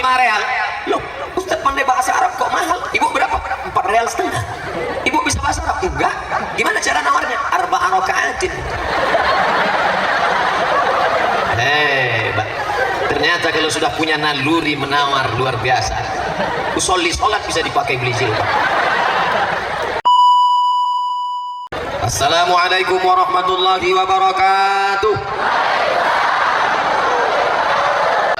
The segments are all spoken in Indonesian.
5 real. Loh, Ustaz pandai bahasa Arab kok mahal? Ibu berapa? 4,5 real. Ibu bisa bahasa Arab? Enggak. Gimana cara nawarnya? Arba'ah raka'atin. Hebat. Ternyata kalau sudah punya naluri menawar luar biasa. Usolli sholat bisa dipakai beli jilbab. Assalamualaikum warahmatullahi wabarakatuh.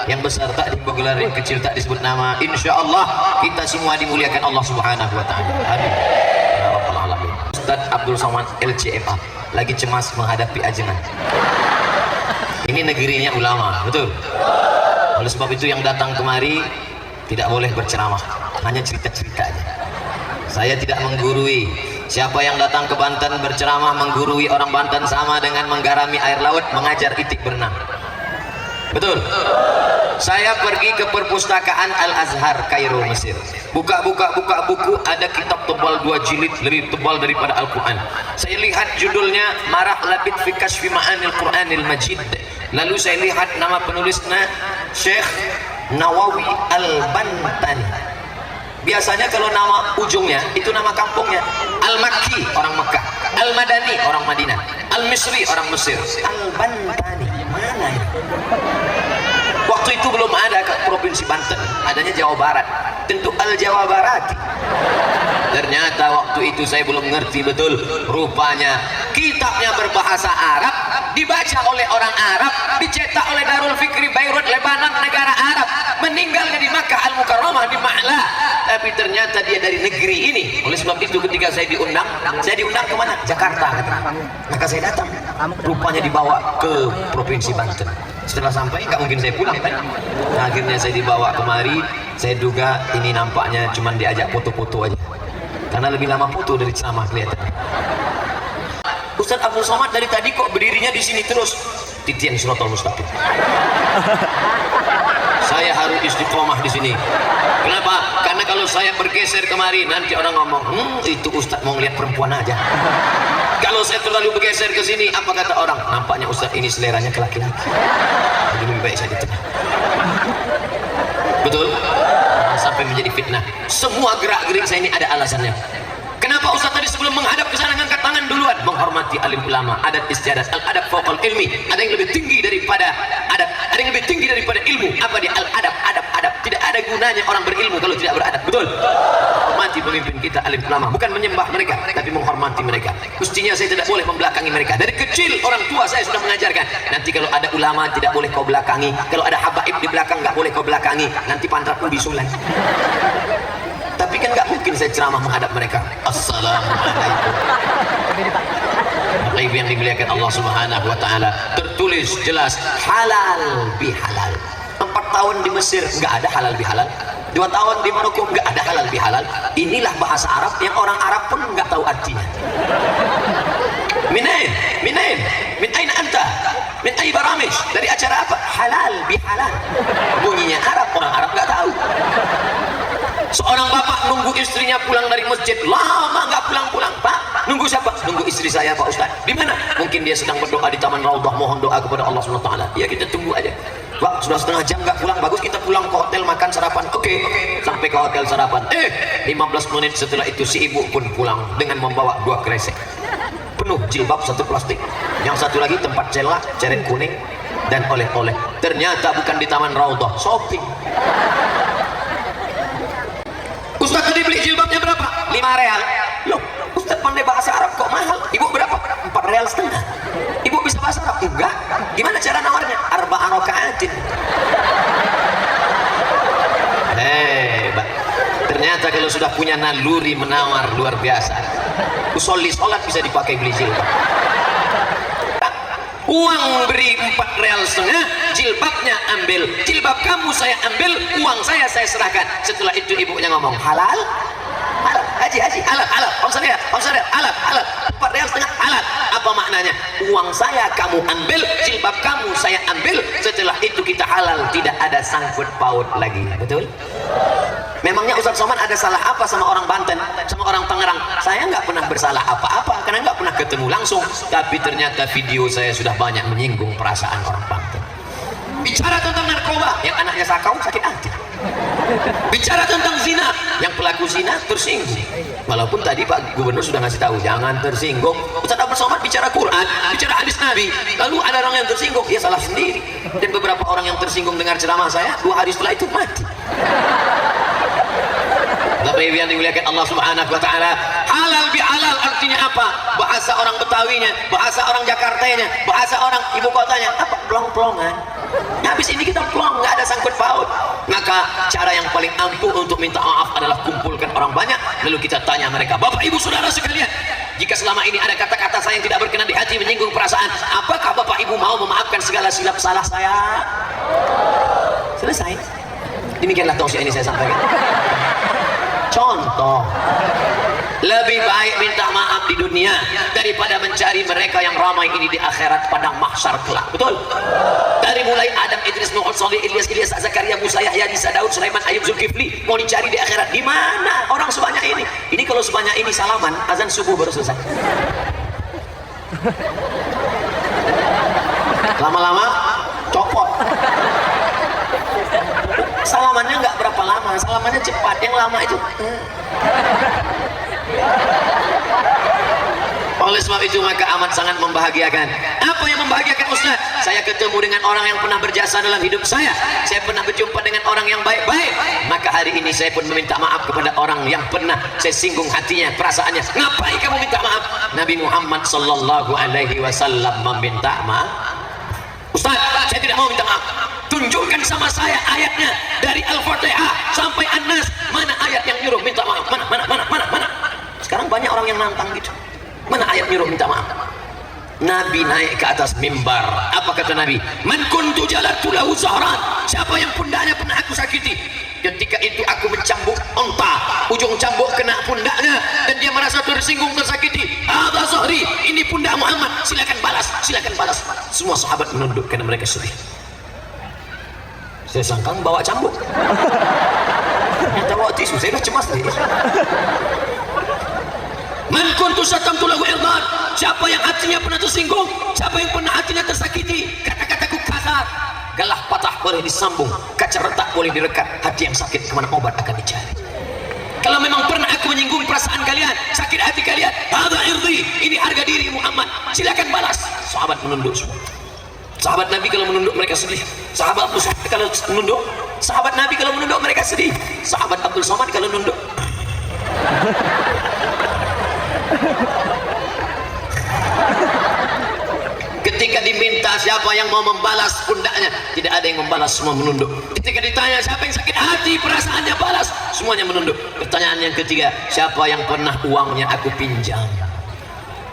Yang besar tak digelar, yang kecil tak disebut nama. Insya Allah kita semua dimuliakan Allah Subhanahu Wa Taala. Amin. Ya Rabbal Alamin. Ustaz Abdul Somad LCMA lagi cemas menghadapi ajengan. Ini negerinya ulama, betul. Oleh sebab itu yang datang kemari tidak boleh berceramah, hanya cerita-cerita aja. Saya tidak menggurui. Siapa yang datang ke Banten berceramah menggurui orang Banten sama dengan menggarami air laut mengajar itik berenang. Betul. Saya pergi ke perpustakaan Al-Azhar Kairo Mesir. Buka buku, ada kitab tebal 2 jilid, lebih tebal daripada Al-Quran. Saya lihat judulnya Marah Labid fi Kashfi Ma'anil Quranil Majid. Lalu saya lihat nama penulisnya Syekh Nawawi Al-Bantani. Biasanya kalau nama ujungnya itu nama kampungnya. Al-Makki orang Mekah, Al-Madani orang Madinah, Al-Misri orang Mesir. Al-Bantani mana ini? Waktu itu belum ada ke provinsi Banten, adanya Jawa Barat. Tentu Al-Jawa Barat. Ternyata waktu itu saya belum ngerti betul. Rupanya kitabnya berbahasa Arab, dibaca oleh orang Arab, dicetak oleh Darul Fikri Beirut, Lebanon, negara Arab. Meninggalnya di Makkah Al-Mukarramah di Ma'la. Tapi ternyata dia dari negeri ini. Oleh sebab itu ketika saya diundang kemana? Jakarta. Maka saya datang. Rupanya dibawa ke provinsi Banten. Setelah sampai nggak mungkin saya pulang kan. Nah, akhirnya saya dibawa kemari. Saya duga ini nampaknya cuma diajak foto-foto aja, karena lebih lama foto dari ceramah kelihatan. Ustaz Abdul Somad dari tadi kok berdirinya di sini terus? Titian Suratul Mustaqim. Saya harus istiqomah di sini. Kenapa? Karena kalau saya bergeser kemari nanti orang ngomong, itu Ustaz mau ngeliat perempuan aja. Kalau saya terlalu bergeser ke sini, apa kata orang? Nampaknya Ustaz ini seleranya ke laki-laki. Jadi lebih baik saya di tengah. Betul? Sampai menjadi fitnah. Semua gerak-gerik saya ini ada alasannya. Kenapa Ustaz tadi sebelum menghadap ke sana ngangkat tangan duluan? Menghormati alim ulama, adat istiadat, al-adab fawqal ilmi. Ada yang lebih tinggi daripada adat, ada yang lebih tinggi daripada ilmu. Apa dia? Al-adab, adab. Tidak ada gunanya orang berilmu kalau tidak beradab. Betul? Hormati pemimpin kita alim ulama, bukan menyembah mereka, tapi menghormati mereka. Mestinya saya tidak boleh membelakangi mereka. Dari kecil orang tua saya sudah mengajarkan, nanti kalau ada ulama tidak boleh kau belakangi, kalau ada habaib di belakang nggak boleh kau belakangi, nanti pantatmu bisulan. Tapi kan nggak mungkin saya ceramah menghadap mereka. Assalamualaikum. Baik yang dimuliakan Allah Subhanahu Wa Taala, tertulis jelas halal bihalal. 4 tahun di Mesir nggak ada halal bihalal. 2 tahun di Maroko nggak ada halal bihalal. Inilah bahasa Arab yang orang Arab pun nggak tahu artinya. Min aina anta? Min ay baramij? Dari acara apa? Halal bihalal. Bunyinya Arab, orang Arab nggak tahu. Seorang bapak nunggu istrinya pulang dari masjid, lama nggak pulang-pulang. Pak, nunggu siapa? Nunggu istri saya, Pak Ustaz. Di mana? Mungkin dia sedang berdoa di Taman Raudhah, mohon doa kepada Allah SWT. Ya kita tunggu aja. Pak, sudah setengah jam nggak pulang, bagus kita pulang ke hotel makan sarapan. Oke. Sampai ke hotel sarapan. 15 menit setelah itu si ibu pun pulang dengan membawa 2 kresek penuh jilbab 1 plastik. Yang satu lagi tempat celak, ceret kuning dan oleh-oleh. Ternyata bukan di Taman Raudhah, shopping. Ustaz tadi beli jilbabnya berapa? 5 real. Loh, Ustaz pandai bahasa Arab kok mahal? Ibu berapa? 4,5 real. Ibu bisa bahasa Arab? Enggak. Gimana cara nawarnya? Arba'ah raka'atin. Hebat. Ternyata kalau sudah punya naluri menawar luar biasa. Usolli sholat bisa dipakai beli jilbab. Uang beri 4,5 real, jilbabnya ambil, jilbab kamu saya ambil, uang saya serahkan. Setelah itu ibunya ngomong halal, halal, haji, halal, om sadar, halal, 4,5 real, halal. Apa maknanya? Uang saya kamu ambil, jilbab kamu saya ambil. Setelah itu kita halal, tidak ada sangkut paut lagi. Betul? Memangnya Ustaz Somad ada salah apa sama orang Banten, sama orang Tangerang? Saya nggak pernah bersalah apa-apa karena nggak pernah ketemu langsung. Tapi ternyata video saya sudah banyak menyinggung perasaan orang Banten. Bicara tentang narkoba, yang anaknya sakau sakit hati. Bicara tentang zina, yang pelaku zina tersinggung. Walaupun tadi Pak Gubernur sudah ngasih tahu jangan tersinggung. Ustaz Abdul Somad bicara Quran, bicara hadis Nabi, lalu ada orang yang tersinggung, dia salah sendiri. Dan beberapa orang yang tersinggung dengar ceramah saya 2 hari setelah itu mati. Bapak Ibu yang dimuliakan Allah Subhanahu wa taala, halal bihalal artinya apa? Bahasa orang Betawinya, bahasa orang Jakartanya, bahasa orang ibu kotanya apa? Plong-plongan. Habis ini kita plong, nggak ada sangkut paut. Maka cara yang paling ampuh untuk minta maaf adalah kumpulkan orang banyak, lalu kita tanya mereka, Bapak Ibu Saudara sekalian, jika selama ini ada kata-kata saya yang tidak berkenan di hati, menyinggung perasaan, apakah Bapak Ibu mau memaafkan segala silap salah saya? Selesai. Demikianlah tausiah ini saya sampaikan. Contoh, lebih baik minta maaf di dunia daripada mencari mereka yang ramai ini di akhirat padang mahsyar kelak. Betul? Dari mulai Adam, Idris, Nuh, Salih, Ilyas, Zakaria, Musa, Yahya, Isa, Daud, Sulaiman, Ayub, Zulkifli, mau dicari di akhirat di mana orang sebanyak ini? Ini kalau sebanyak ini salaman, azan subuh baru selesai. Lama-lama copot. Salamannya nggak berapa lama, salamannya cepat, yang lama itu oleh sebab itu maka amat sangat membahagiakan. Apa yang membahagiakan Ustaz? Saya ketemu dengan orang yang pernah berjasa dalam hidup saya pernah berjumpa dengan orang yang baik-baik, maka hari ini saya pun meminta maaf kepada orang yang pernah saya singgung hatinya, perasaannya. Ngapain kamu minta maaf? Nabi Muhammad sallallahu alaihi wasallam meminta maaf. Ustaz, saya tidak mau minta maaf. Tunjukkan sama saya ayatnya dari Al-Fatihah sampai An-Nas, mana ayat yang nyuruh minta maaf? Mana? Sekarang banyak orang yang nantang gitu. Mana ayat nyuruh minta maaf? Nabi naik ke atas mimbar. Apa kata Nabi? Man kuntu jalatu lahu zahran. Siapa yang pundaknya pernah aku sakiti, ketika itu aku mencambuk unta, ujung cambuk kena pundaknya dan dia merasa tersinggung, tersakiti. Hadza zahri, ini pundak Muhammad, silakan balas, silakan balas. Semua sahabat menunduk karena mereka sedih. Saya sangka bawa cambuk, ternyata bawa tisu. Saya dah cemas nih. Man kuntu satamtu lahu irdan. Siapa yang hatinya pernah tersinggung, siapa yang pernah hatinya tersakiti, kata-kataku kasar, galah patah boleh disambung, kaca retak boleh direkat, hati yang sakit kemana obat akan dicari. Kalau memang pernah aku menyinggung perasaan kalian, sakit hati kalian, hadza irdi, ini harga diri Muhammad, silakan balas. Sahabat menunduk semua. Sahabat Nabi kalau menunduk mereka sedih. Sahabat Abdul Somad kalau menunduk, sahabat Nabi kalau menunduk mereka sedih. Sahabat Abdul Somad kalau menunduk. Ketika diminta siapa yang mau membalas pundaknya, tidak ada yang membalas, semua menunduk. Ketika ditanya siapa yang sakit hati, perasaannya balas, semuanya menunduk. Pertanyaan yang ketiga, siapa yang pernah uangnya aku pinjam?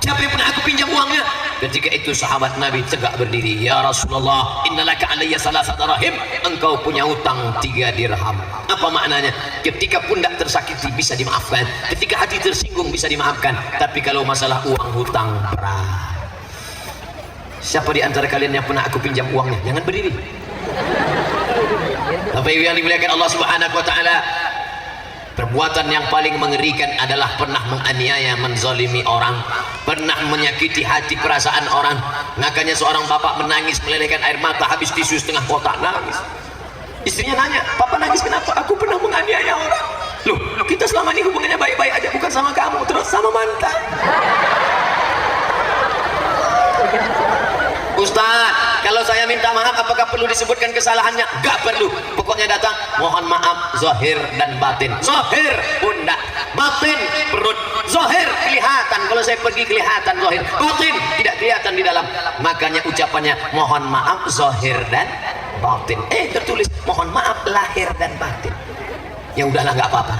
Siapa yang pernah aku pinjam uangnya? Ketika itu sahabat Nabi tegak berdiri. Ya Rasulullah, innalaka alayya salasata rahim. Engkau punya hutang 3 dirham. Apa maknanya? Ketika pundak tersakiti bisa dimaafkan, ketika hati tersinggung bisa dimaafkan, tapi kalau masalah uang hutang berat. Siapa di antara kalian yang pernah aku pinjam uangnya? Jangan berdiri. Bapak Ibu yang dimuliakan Allah Subhanahu wa taala, perbuatan yang paling mengerikan adalah pernah menganiaya, menzalimi orang, pernah menyakiti hati perasaan orang. Makanya seorang bapak menangis melelehkan air mata, habis tisu setengah kotak, nangis. Istrinya nanya, "Papa nangis kenapa?" "Aku pernah menganiaya orang." Loh, kita selama ini hubungannya baik-baik aja, bukan sama kamu, terus sama mantan. Ustaz, kalau saya minta maaf apakah perlu disebutkan kesalahannya? Gak perlu, pokoknya datang mohon maaf zahir dan batin. Zahir pundak, batin perut. Zahir kelihatan, kalau saya pergi kelihatan zahir, batin tidak kelihatan di dalam. Makanya ucapannya mohon maaf zahir dan batin. Tertulis mohon maaf lahir dan batin. Ya udahlah, nggak apa-apa.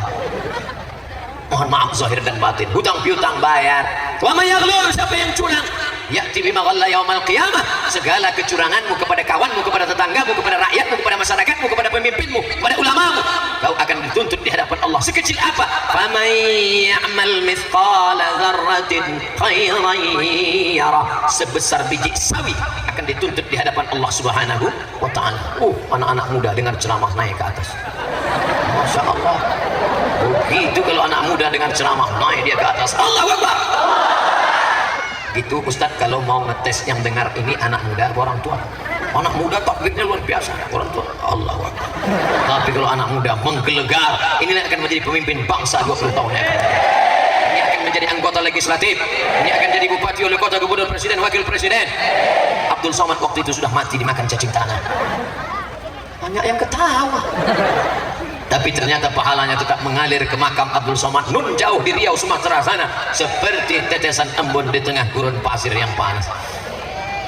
Mohon maaf zahir dan batin. Hutang piutang bayar. Wa may yaghlul, siapa yang curang, ya'ti bima ghalla yaumal qiyamah. Segala kecuranganmu kepada kawanmu, kepada tetanggamu, kepada rakyatmu, kepada masyarakatmu, kepada pemimpinmu, kepada ulamamu, kau akan dituntut di hadapan Allah. Sekecil apa? Faman ya'mal mithqala dzarratin khairan yarah. Sebesar biji sawi akan dituntut di hadapan Allah Subhanahu wa taala. Anak-anak muda dengar ceramah naik ke atas. Masya Allah. Begitu kalau anak muda dengan ceramah naik dia ke atas. Allahu Akbar. Gitu Ustadz kalau mau ngetes yang dengar ini anak muda atau orang tua. Anak muda takbirnya luar biasa, orang tua Allahu Akbar. Tapi Tapi kalau anak muda menggelegar, inilah akan menjadi pemimpin bangsa 20 tahun yang akan datang. Ini akan menjadi anggota legislatif, ini akan jadi bupati, wali kota, gubernur, presiden, wakil presiden. Abdul Somad waktu itu sudah mati dimakan cacing tanah. Banyak yang ketawa. Tapi ternyata pahalanya tetap mengalir ke makam Abdul Somad nun jauh di Riau, Sumatera sana, seperti tetesan embun di tengah gurun pasir yang panas.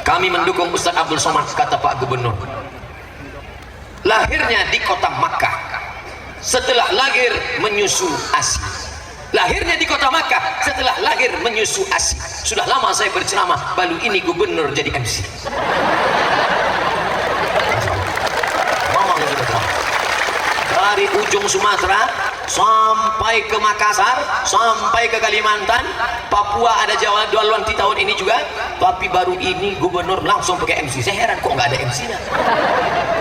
Kami mendukung Ustaz Abdul Somad, kata Pak Gubernur. Lahirnya di kota Makkah, setelah lahir menyusu ASI. Lahirnya di kota Makkah, setelah lahir menyusu ASI. Sudah lama saya berceramah, baru ini gubernur jadi MC. Dari ujung Sumatera sampai ke Makassar, sampai ke Kalimantan, Papua ada Jawa Dwalanti tahun ini juga, tapi baru ini gubernur langsung pakai MC. Saya heran kok nggak ada MC-nya.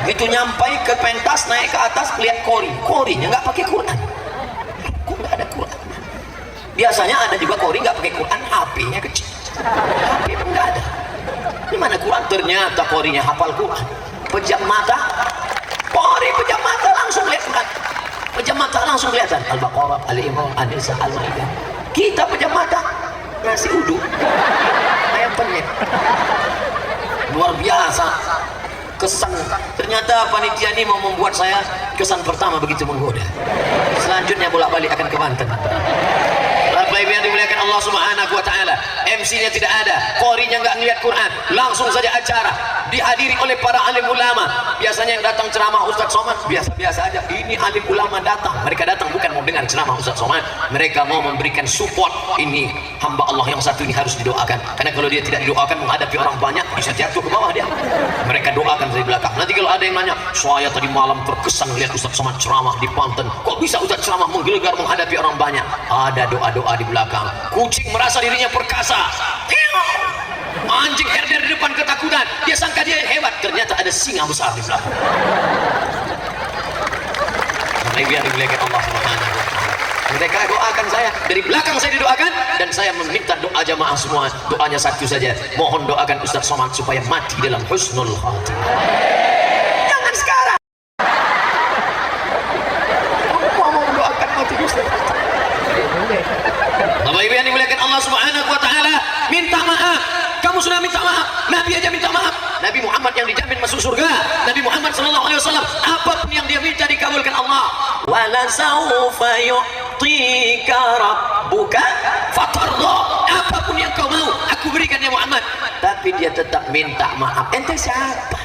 Begitu nyampai ke pentas, naik ke atas, lihat korinya nggak pakai Quran. Kok nggak ada Quran? Biasanya ada juga kori nggak pakai Quran, HP-nya kecil. HP pun nggak ada. Di mana Quran? Ternyata korinya hafal Quran. Pejam mata, kori pejam mata langsung lihat Quran. Pejam mata langsung kelihatan Al-Baqarah, Al-Imran, An-Nisa, Al-Maidah. Kita pejam mata nasi uduk, ayam penyet. Luar biasa kesan. Ternyata panitia ini mau membuat saya kesan pertama begitu menggoda. Selanjutnya bolak-balik akan ke Banten. Bapak Ibu yang dimuliakan Allah Subhanahu wa taala, MC-nya tidak ada, qorinya nggak ngeliat Quran, langsung saja acara dihadiri oleh para alim ulama. Biasanya yang datang ceramah Ustaz Somad biasa-biasa aja. Ini alim ulama datang, mereka datang bukan mau dengar ceramah Ustaz Somad, mereka mau memberikan support. Ini hamba Allah yang satu ini harus didoakan, karena kalau dia tidak didoakan menghadapi orang banyak bisa jatuh ke bawah dia. Mereka doakan dari belakang. Nanti kalau ada yang nanya, saya tadi malam terkesan melihat Ustaz Somad ceramah di Banten, kok bisa Ustaz ceramah menggelegar menghadapi orang banyak? Ada doa-doa di belakang. Kucing merasa dirinya perkasa, anjing herder di depan ketakutan, dia sangka dia yang hebat, ternyata ada singa besar di belakang. Biar dimuliakan Allah Subhanahu wa taala. Mereka doakan saya, dari belakang saya didoakan, dan saya meminta doa jamaah semua. Doanya satu saja, mohon doakan Ustaz Somad supaya mati dalam husnul khatimah. Jangan sekarang mau mendoakan mati Ustaz. Bapak Ibu yang dimuliakan Allah Subhanahu wa taala, minta maaf. Kamu sudah minta maaf, Nabi aja minta maaf. Nabi Muhammad yang dijamin masuk surga, Nabi Muhammad sallallahu alaihi wasallam, apapun yang dia minta dikabulkan Allah. Wala sawfa yu'tika rabbuka fatarda. Apapun yang kau mau, aku berikan ya Muhammad. Tapi dia tetap minta maaf. Ente siapa?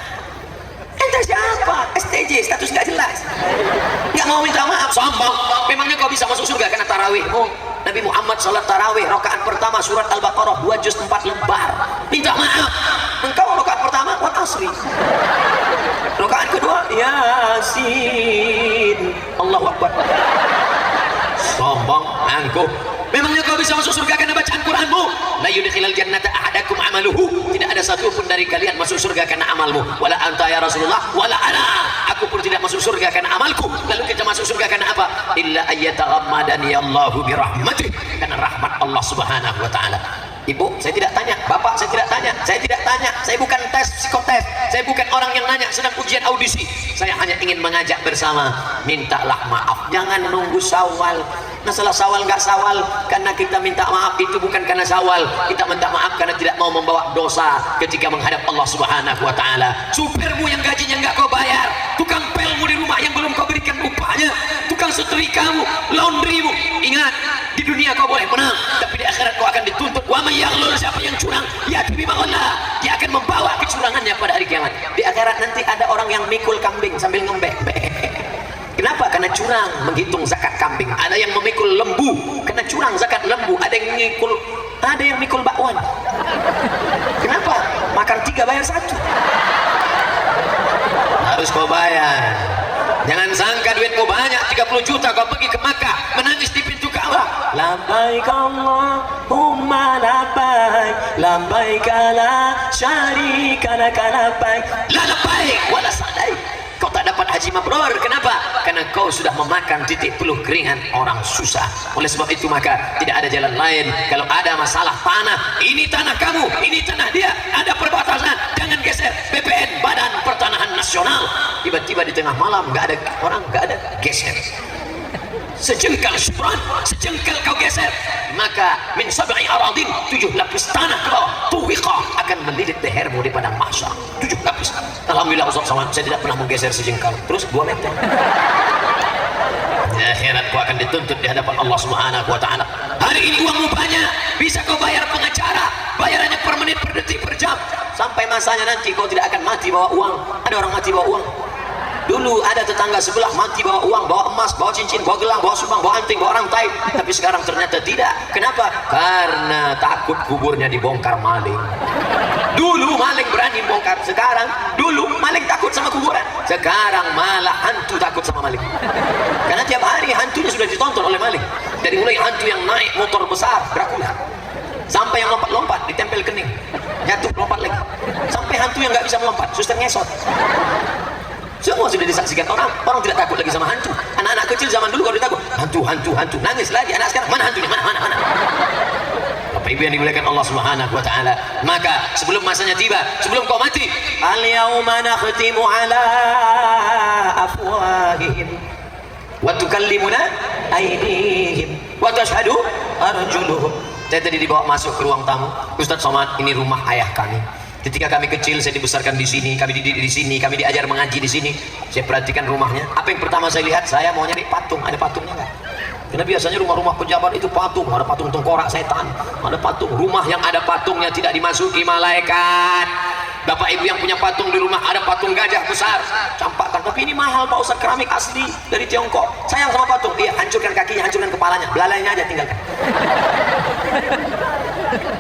Ente siapa? STJ, status gak jelas. Gak mau minta maaf, sombong. Memangnya kau bisa masuk surga karena tarawihmu? Nabi Muhammad salat tarawih, rakaat pertama surat Al-Baqarah 2 juz 4 lembar. Minta maaf. Engkau rakaat pertama wal asri. Rakaat kedua Yasin. Allahu Akbar. Sombong, angkuh. Memangnya kau bisa masuk surga karena bacaan Quranmu? La yudkhilal jannata ahadakum amaluhu. Tidak ada satu pun dari kalian masuk surga karena amalmu. Wala anta ya Rasulullah, wala ana. Aku pun tidak masuk surga karena amalku. Lalu kita masuk surga karena apa? Illa ayyataghammadani Allahu birahmatih. Karena rahmat Allah Subhanahu wa taala. Ibu, saya tidak tanya. Bapak, saya tidak tanya. Saya tidak tanya. Saya bukan tes psikotes. Saya bukan orang yang nanya sedang ujian audisi. Saya hanya ingin mengajak bersama. Mintalah maaf. Jangan nunggu Syawal. Masalah Syawal nggak Syawal karena kita minta maaf itu bukan karena Syawal. Kita minta maaf karena tidak mau membawa dosa ketika menghadap Allah Subhanahu wa taala. Supirmu yang gajinya nggak kau bayar, tukang pelmu di rumah yang belum kau berikan upahnya, tukang setrikamu, laundrymu. Ingat, di dunia kau boleh menang, tapi di akhirat kau akan dituntut. Wa may yaghlul, siapa yang curang, ya bima'allah, dia akan membawa kecurangannya pada hari kiamat. Di akhirat nanti ada orang yang mikul kambing sambil ngembek. Kenapa? Karena curang menghitung zakat kambing. Ada yang memikul lembu karena curang zakat lembu. Ada yang mikul bakwan. Kenapa? Makan 3 bayar 1. Harus kau bayar. Jangan sangka duitmu banyak 30 juta kau pergi ke Makkah menangis di pintu Ka'bah. Labbaik Allahumma labbaik, labbaik la syarika laka labbaik, la labbaik wala sa'daik. Kau tak dapat haji mabrur. Kenapa? Karena kau sudah memakan titik peluh keringat orang susah. Oleh sebab itu maka tidak ada jalan lain. Kalau ada masalah tanah, ini tanah kamu, ini tanah dia, ada perbatasan, jangan geser. BPN, Badan Pertanahan Taman Nasional, tiba-tiba di tengah malam nggak ada orang, nggak ada, geser sejengkal syukran, sejengkal kau geser, maka min sab'i aradin, 7 lapis tanah ke bawah, tuwiqa, akan melilit lehermu di padang mahsyar, 7 lapis. Alhamdulillah Ustaz Somad, saya tidak pernah menggeser sejengkal, terus 2 meter. Di akhirat kau akan dituntut di hadapan Allah Subhanahu wa ta'ala. Hari ini uangmu banyak, bisa kau bayar pengacara, bayarannya per menit, per detik, per jam, sampai masanya nanti kau tidak akan mati bawa uang. Ada orang mati bawa uang. Dulu ada tetangga sebelah mati bawa uang, bawa emas, bawa cincin, bawa gelang, bawa sumbang, bawa anting, bawa rantai. Tapi sekarang ternyata tidak. Kenapa? Karena takut kuburnya dibongkar maling. Dulu maling berani bongkar, sekarang dulu maling takut sama kuburan, sekarang malah hantu takut sama maling. Karena tiap hari hantunya sudah ditonton oleh maling. Dari mulai hantu yang naik motor besar, Dracula, sampai yang lompat-lompat ditempel kening, jatuh lompat lagi, sampai hantu yang nggak bisa melompat, suster ngesot. Semua sudah disaksikan orang tidak takut lagi sama hantu. Anak-anak kecil zaman dulu kalau ditakut, hantu, nangis lagi. Anak sekarang, mana hantunya, mana. Bapak Ibu yang dimuliakan Allah Subhanahu wa ta'ala, maka sebelum masanya tiba, sebelum kau mati, al-yawma nakhtimu ala afwahihim wa tukallimuna aydihim wa tashhadu arjuluhum. Saya tadi dibawa masuk ke ruang tamu, Ustaz Somad, ini rumah ayah kami. Ketika kami kecil, saya dibesarkan di sini, kami dididik di sini, kami diajar mengaji di sini. Saya perhatikan rumahnya. Apa yang pertama saya lihat? Saya mau nyari patung. Ada patungnya nggak? Karena biasanya rumah-rumah pejabat itu patung. Ada patung tengkorak setan, ada patung. Rumah yang ada patungnya tidak dimasuki malaikat. Bapak Ibu yang punya patung di rumah, ada patung gajah besar, campakkan. Tapi ini mahal Pak Ustaz, keramik asli dari Tiongkok. Sayang sama patung. Iya, hancurkan kakinya, hancurkan kepalanya, belalainya aja tinggalkan.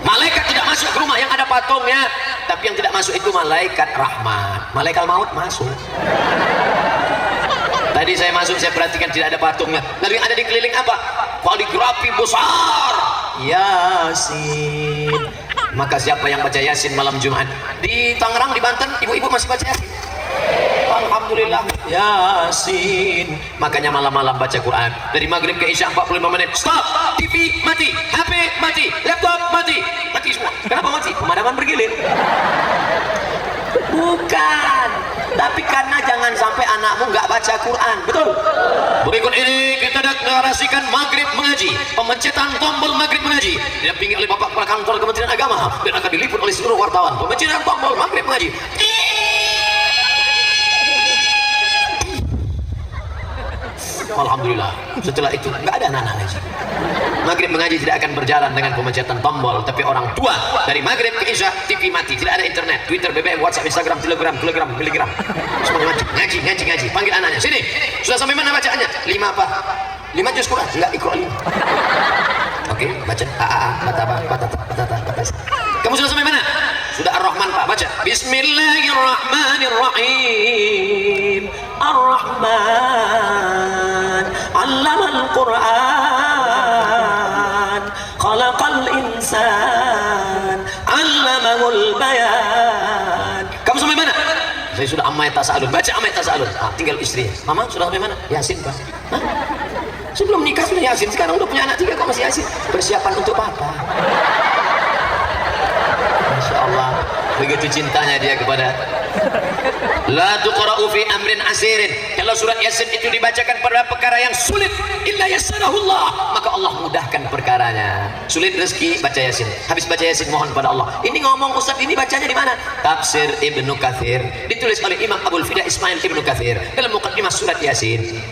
Malaikat tidak masuk ke rumah yang ada patungnya. Tapi yang tidak masuk itu malaikat rahmat. Malaikat maut masuk. Tadi saya masuk, saya perhatikan tidak ada patungnya. Lalu yang ada di keliling apa? Kaligrafi besar, Yasin. Maka siapa yang baca Yasin malam Jumat? Di Tangerang, di Banten, ibu-ibu masih baca Yasin? Alhamdulillah, Yasin. Makanya malam-malam baca Quran. Dari maghrib ke isya 45 menit. Stop, TV mati, HP mati, laptop mati, mati semua. Kenapa mati? Pemadaman bergilir. Bukan, tapi karena jangan sampai anakmu nggak baca Quran. Betul? Berikut ini kita deklarasikan maghrib mengaji, pemencitan tombol maghrib mengaji didampingi oleh Bapak Kepala Kantor Kementerian Agama dan akan diliput oleh seluruh wartawan. Pemencitan tombol maghrib mengaji. Alhamdulillah, setelah itu nggak ada anak-anak ngaji. Maghrib mengaji tidak akan berjalan dengan pemencatan tombol, tapi orang tua dari maghrib ke isya TV mati, tidak ada internet, Twitter, BBM, WhatsApp, Instagram, Telegram, Miligram, semua ngaji. Panggil anaknya, sini, sudah sampai mana bacaannya? 5 apa? 5 juz Quran? Enggak, Iqra 5. Oke, baca batata. Kamu sudah sampai mana? Sudah Ar-Rahman Pak, baca. Bismillahirrahmanirrahim. Ar-Rahman 'allamal Qur'an, khalaqal insan, 'allamahul bayan. Kamu sampai mana? Saya sudah Amma Yatasa'alun. Baca Amma Yatasa'alun. Tinggal istrinya. Mama sudah sampai mana? Yasin Pak. Hah? Sebelum nikah sudah Yasin, sekarang udah punya anak 3 kok masih Yasin. Persiapan untuk papa. Masya Allah, begitu cintanya dia kepada la tuqra'u fi amrin asirin. Kalau surat Yasin itu dibacakan pada perkara yang sulit, illa yassarahullah, maka Allah mudahkan perkaranya. Sulit rezeki, baca Yasin. Habis baca Yasin, mohon pada Allah. Ini ngomong Ustaz, ini bacanya di mana? Tafsir Ibnu Katsir, ditulis oleh Imam Abul Fida Ismail Ibnu Katsir dalam muqaddimah surat Yasin.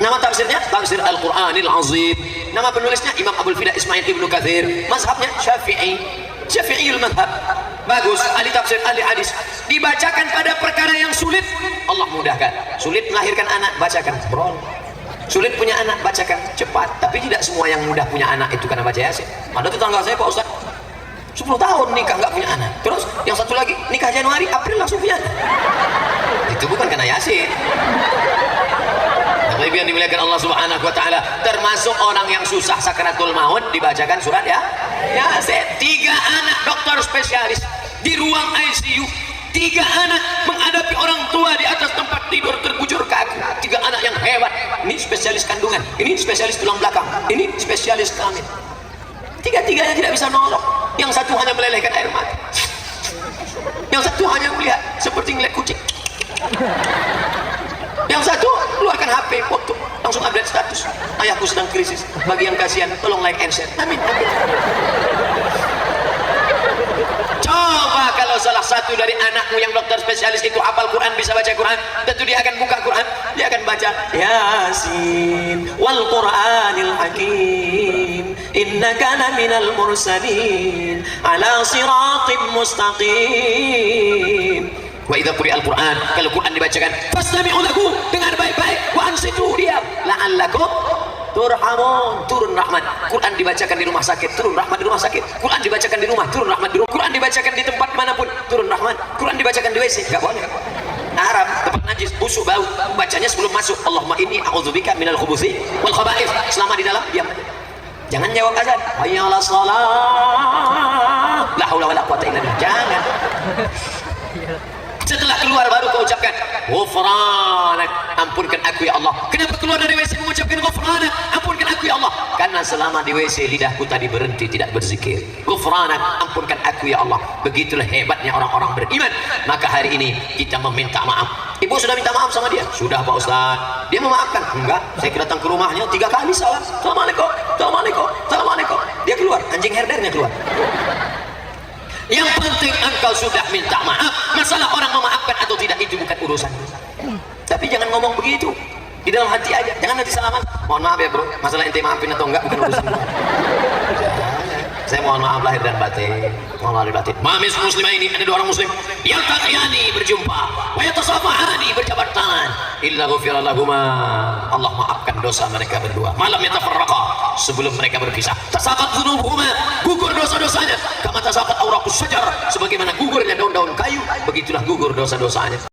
Nama tafsirnya Tafsir Al-Qur'anil Azim. Nama penulisnya Imam Abul Fida Ismail Ibnu Katsir. Mazhabnya Syafi'iyul madhab. Bagus, ahli tafsir, ahli hadis. Dibacakan pada perkara yang sulit, Allah mudahkan. Sulit melahirkan anak, bacakan Qur'an. Sulit punya anak, bacakan cepat. Tapi tidak semua yang mudah punya anak itu karena baca Yasin. Ada tetangga saya Pak Ustaz, 10 tahun nikah nggak punya anak. Terus yang satu lagi nikah Januari, April langsung punya anak. Itu bukan karena Yasin. Bapak Ibu yang dimuliakan Allah Subhanahu wa ta'ala, termasuk orang yang susah sakaratul maut dibacakan surat ya Yasin. 3 anak dokter spesialis di ruang ICU, 3 anak menghadapi orang tua di atas tempat tidur terbujur kaku. 3 anak yang hebat. Ini spesialis kandungan, ini spesialis tulang belakang, ini spesialis kelamin. 3-tiganya tidak bisa nolong. Yang satu hanya melelehkan air mata, yang satu hanya melihat seperti ngeliat kucing. Yang satu keluarkan HP, foto, langsung update status. Ayahku sedang krisis. Bagi yang kasihan, tolong like and share. Amin. Amin. Coba kalau salah satu dari anakmu yang dokter spesialis itu hafal Quran, bisa baca Quran, tentu dia akan buka Quran, dia akan baca Yasin wal Qur'anil Hakim innaka laminal mursalin ala siratim mustaqim. Wa idza quri'al Qur'an, kalau Quran dibacakan, fastami'u lahu, dengar baik-baik, wa ansitu, diam, la'allakum turhamun, turun rahmat. Quran dibacakan di rumah sakit, turun rahmat di rumah sakit. Quran dibacakan di rumah, turun rahmat di rumah. Quran dibacakan di tempat manapun, turun rahmat. Quran dibacakan di WC, enggak boleh. Haram, tempat najis, busuk, bau, bacanya sebelum masuk. Allahumma inni a'udzubika minal khubuthi wal khaba'ith. Selama di dalam, diam. Jangan jawab azan. Hayya 'alas shalah. La haula wala quwwata illa billah. Jangan. Setelah keluar baru kau ucapkan ghufranak, ampunkan aku ya Allah. Kenapa keluar dari WC mengucapkan ghufranak, ampunkan aku ya Allah? Karena selama di WC lidahku tadi berhenti tidak berzikir. Ghufranak, ampunkan aku ya Allah. Begitulah hebatnya orang-orang beriman. Maka hari ini kita meminta maaf. Ibu sudah minta maaf sama dia? Sudah Pak Ustaz. Dia memaafkan? Enggak. Saya datang ke rumahnya 3 kali salah. Assalamualaikum, assalamualaikum, assalamualaikum. Dia keluar, anjing herdernya keluar. Yang penting engkau sudah minta maaf. Masalah orang memaafkan atau tidak itu bukan urusan. Tapi jangan ngomong begitu di dalam hati aja, jangan nanti salaman. Mohon maaf ya bro, masalah ente maafin atau enggak bukan urusan. Saya mohon maaf lahir dan batin. Mohon maaf lahir batin. Mamis muslimah ini ada 2 orang muslim yang taqiyani berjumpa, wa yatasafahani berjabat tangan. Illa ghufira lahuma, Allah maafkan dosa mereka berdua. Malam yatafarraqa, sebelum mereka berpisah. Tasaqat dzunubuhuma, gugur dosa-dosanya. Kama tasaqat awraqus syajar, sebagaimana gugurnya daun-daun kayu, begitulah gugur dosa-dosanya.